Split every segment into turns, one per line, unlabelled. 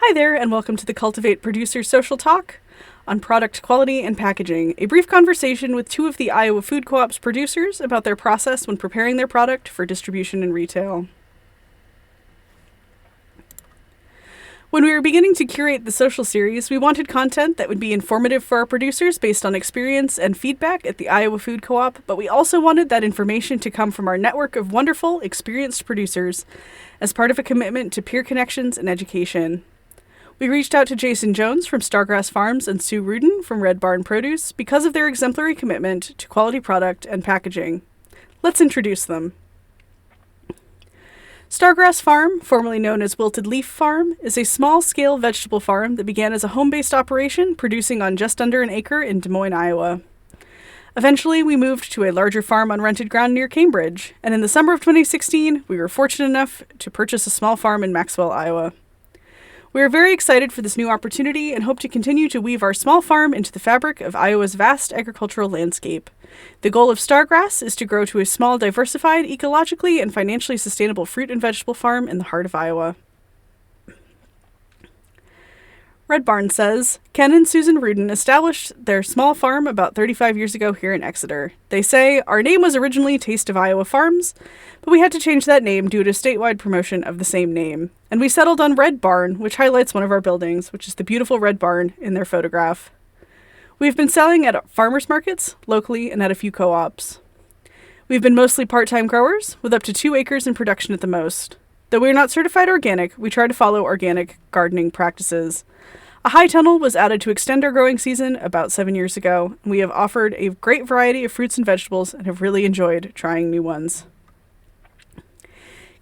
Hi there, and welcome to the Cultivate Producer Social Talk on product quality and packaging, a brief conversation with two of the Iowa Food Co-op's producers about their process when preparing their product for distribution and retail. When we were beginning to curate the social series, we wanted content that would be informative for our producers based on experience and feedback at the Iowa Food Co-op, but we also wanted that information to come from our network of wonderful, experienced producers as part of a commitment to peer connections and education. We reached out to Jason Jones from Stargrass Farms and Sue Rudin from Red Barn Produce because of their exemplary commitment to quality product and packaging. Let's introduce them. Stargrass Farm, formerly known as Wilted Leaf Farm, is a small-scale vegetable farm that began as a home-based operation producing on just under an acre in Des Moines, Iowa. Eventually, we moved to a larger farm on rented ground near Cambridge, and in the summer of 2016, we were fortunate enough to purchase a small farm in Maxwell, Iowa. We are very excited for this new opportunity and hope to continue to weave our small farm into the fabric of Iowa's vast agricultural landscape. The goal of Stargrass is to grow to a small, diversified, ecologically and financially sustainable fruit and vegetable farm in the heart of Iowa. Red Barn says, Ken and Susan Rudin established their small farm about 35 years ago here in Exeter. They say, our name was originally Taste of Iowa Farms, but we had to change that name due to statewide promotion of the same name. And we settled on Red Barn, which highlights one of our buildings, which is the beautiful Red Barn in their photograph. We've been selling at farmers markets, locally, and at a few co-ops. We've been mostly part-time growers, with up to 2 acres in production at the most. Though we are not certified organic, we try to follow organic gardening practices. A high tunnel was added to extend our growing season about 7 years ago, and we have offered a great variety of fruits and vegetables and have really enjoyed trying new ones.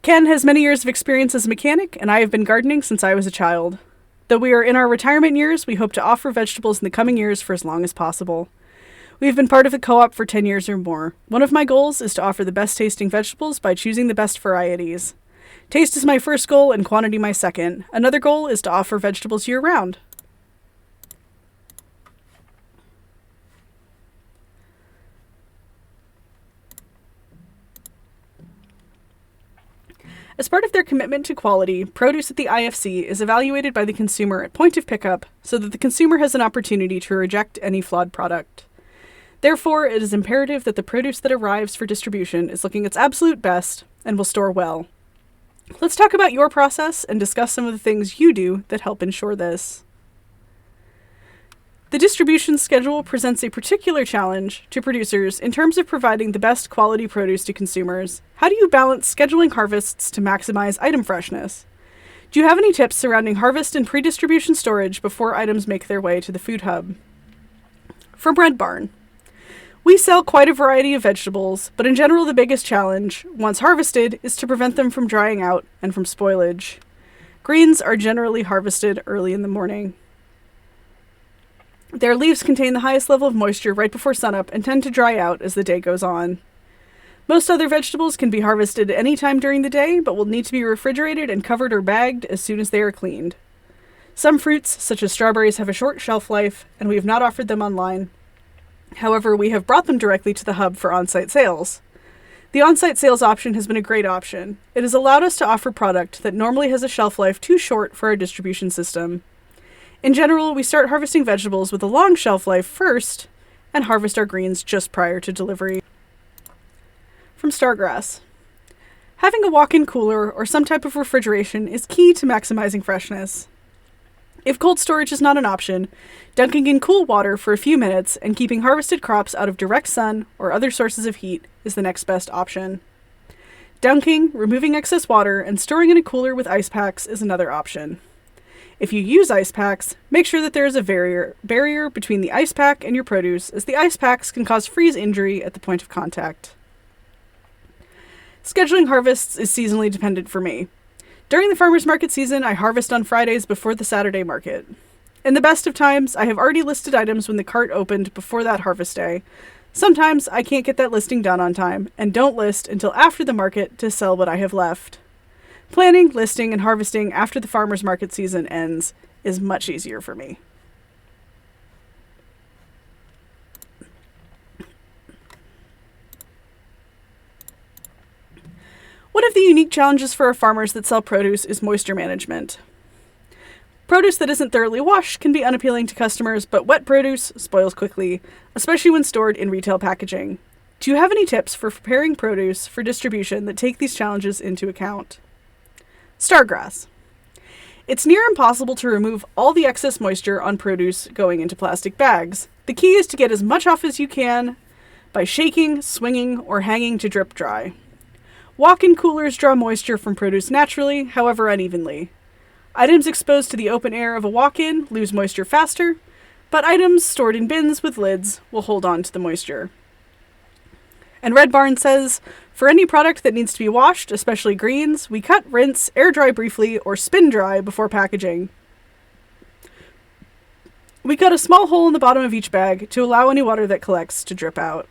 Ken has many years of experience as a mechanic, and I have been gardening since I was a child. Though we are in our retirement years, we hope to offer vegetables in the coming years for as long as possible. We have been part of the co-op for 10 years or more. One of my goals is to offer the best tasting vegetables by choosing the best varieties. Taste is my first goal and quantity my second. Another goal is to offer vegetables year-round. As part of their commitment to quality, produce at the IFC is evaluated by the consumer at point of pickup so that the consumer has an opportunity to reject any flawed product. Therefore, it is imperative that the produce that arrives for distribution is looking its absolute best and will store well. Let's talk about your process and discuss some of the things you do that help ensure this. The distribution schedule presents a particular challenge to producers in terms of providing the best quality produce to consumers. How do you balance scheduling harvests to maximize item freshness? Do you have any tips surrounding harvest and pre-distribution storage before items make their way to the food hub? From Red Barn. We sell quite a variety of vegetables, but in general the biggest challenge, once harvested, is to prevent them from drying out and from spoilage. Greens are generally harvested early in the morning. Their leaves contain the highest level of moisture right before sunup and tend to dry out as the day goes on. Most other vegetables can be harvested at any time during the day, but will need to be refrigerated and covered or bagged as soon as they are cleaned. Some fruits, such as strawberries, have a short shelf life, and we have not offered them online. However, we have brought them directly to the hub for on-site sales. The on-site sales option has been a great option. It has allowed us to offer product that normally has a shelf life too short for our distribution system. In general, we start harvesting vegetables with a long shelf life first and harvest our greens just prior to delivery. From Stargrass. Having a walk-in cooler or some type of refrigeration is key to maximizing freshness. If cold storage is not an option, dunking in cool water for a few minutes and keeping harvested crops out of direct sun or other sources of heat is the next best option. Dunking, removing excess water, and storing in a cooler with ice packs is another option. If you use ice packs, make sure that there is a barrier between the ice pack and your produce, as the ice packs can cause freeze injury at the point of contact. Scheduling harvests is seasonally dependent for me. During the farmers market season, I harvest on Fridays before the Saturday market. In the best of times, I have already listed items when the cart opened before that harvest day. Sometimes I can't get that listing done on time and don't list until after the market to sell what I have left. Planning, listing, and harvesting after the farmers market season ends is much easier for me. One of the unique challenges for our farmers that sell produce is moisture management. Produce that isn't thoroughly washed can be unappealing to customers, but wet produce spoils quickly, especially when stored in retail packaging. Do you have any tips for preparing produce for distribution that take these challenges into account? Stargrass. It's near impossible to remove all the excess moisture on produce going into plastic bags. The key is to get as much off as you can by shaking, swinging, or hanging to drip dry. Walk-in coolers draw moisture from produce naturally, however unevenly. Items exposed to the open air of a walk-in lose moisture faster, but items stored in bins with lids will hold on to the moisture. And Red Barn says, for any product that needs to be washed, especially greens, we cut, rinse, air dry briefly, or spin dry before packaging. We cut a small hole in the bottom of each bag to allow any water that collects to drip out.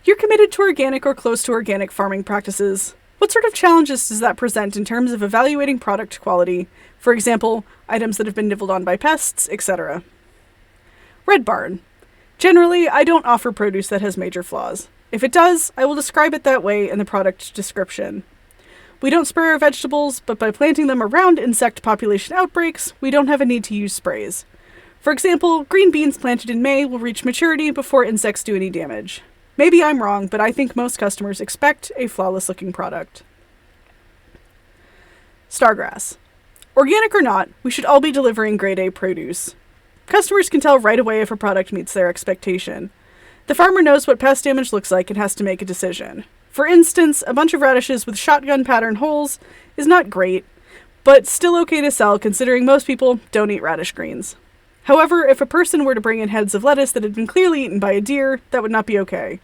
You're committed to organic or close to organic farming practices. What sort of challenges does that present in terms of evaluating product quality? For example, items that have been nibbled on by pests, etc. Red Barn. Generally, I don't offer produce that has major flaws. If it does, I will describe it that way in the product description. We don't spray our vegetables, but by planting them around insect population outbreaks, we don't have a need to use sprays. For example, green beans planted in May will reach maturity before insects do any damage. Maybe I'm wrong, but I think most customers expect a flawless-looking product. Stargrass. Organic or not, we should all be delivering grade A produce. Customers can tell right away if a product meets their expectation. The farmer knows what pest damage looks like and has to make a decision. For instance, a bunch of radishes with shotgun pattern holes is not great, but still okay to sell considering most people don't eat radish greens. However, if a person were to bring in heads of lettuce that had been clearly eaten by a deer, that would not be okay.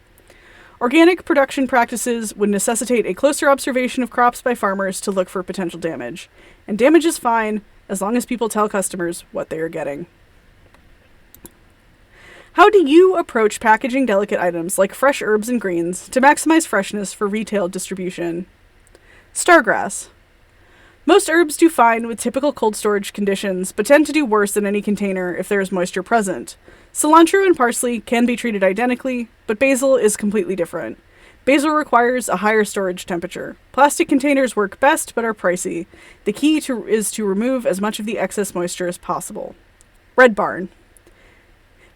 Organic production practices would necessitate a closer observation of crops by farmers to look for potential damage. And damage is fine as long as people tell customers what they are getting. How do you approach packaging delicate items like fresh herbs and greens to maximize freshness for retail distribution? Stargrass. Most herbs do fine with typical cold storage conditions, but tend to do worse in any container if there is moisture present. Cilantro and parsley can be treated identically, but basil is completely different. Basil requires a higher storage temperature. Plastic containers work best, but are pricey. The key is to remove as much of the excess moisture as possible. Red Barn.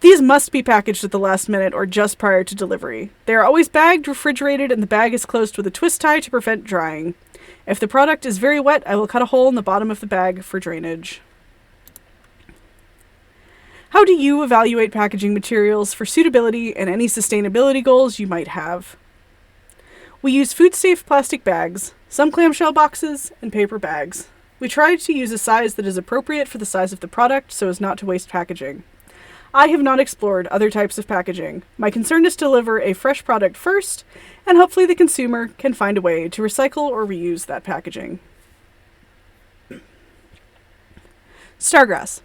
These must be packaged at the last minute or just prior to delivery. They are always bagged, refrigerated, and the bag is closed with a twist tie to prevent drying. If the product is very wet, I will cut a hole in the bottom of the bag for drainage. How do you evaluate packaging materials for suitability and any sustainability goals you might have? We use food-safe plastic bags, some clamshell boxes, and paper bags. We try to use a size that is appropriate for the size of the product so as not to waste packaging. I have not explored other types of packaging. My concern is to deliver a fresh product first, and hopefully the consumer can find a way to recycle or reuse that packaging. Stargrass.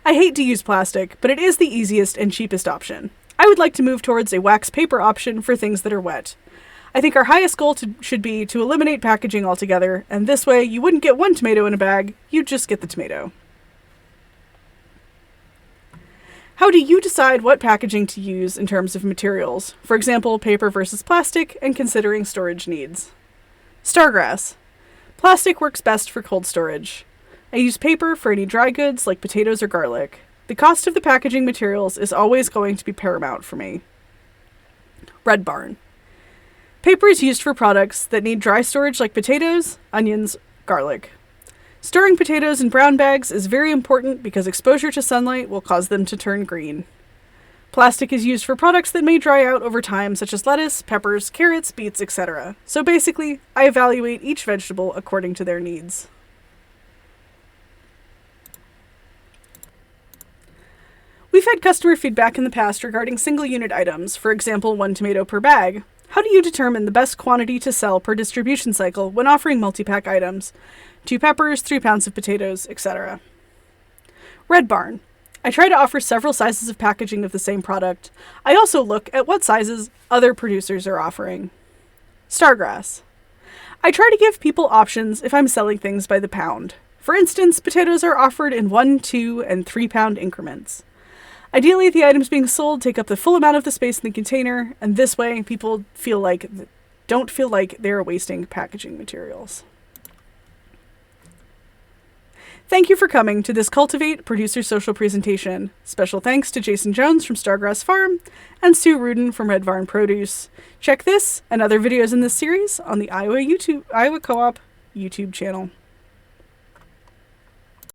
I hate to use plastic, but it is the easiest and cheapest option. I would like to move towards a wax paper option for things that are wet. I think our highest goal should be to eliminate packaging altogether, and this way you wouldn't get one tomato in a bag, you'd just get the tomato. How do you decide what packaging to use in terms of materials? For example, paper versus plastic, and considering storage needs. Stargrass. Plastic works best for cold storage. I use paper for any dry goods like potatoes or garlic. The cost of the packaging materials is always going to be paramount for me. Red Barn. Paper is used for products that need dry storage like potatoes, onions, garlic. Storing potatoes in brown bags is very important because exposure to sunlight will cause them to turn green. Plastic is used for products that may dry out over time, such as lettuce, peppers, carrots, beets, etc. So basically, I evaluate each vegetable according to their needs. We've had customer feedback in the past regarding single-unit items, for example, 1 tomato per bag. How do you determine the best quantity to sell per distribution cycle when offering multi-pack items? 2 peppers, 3 pounds of potatoes, etc. Red Barn. I try to offer several sizes of packaging of the same product. I also look at what sizes other producers are offering. Stargrass. I try to give people options if I'm selling things by the pound. For instance, potatoes are offered in 1, 2, and 3 pound increments. Ideally, the items being sold take up the full amount of the space in the container, and this way people feel like don't feel like they're wasting packaging materials. Thank you for coming to this Cultivate Producer Social presentation. Special thanks to Jason Jones from Stargrass Farm and Sue Rudin from Red Barn Produce. Check this and other videos in this series on the Iowa Co-op YouTube channel.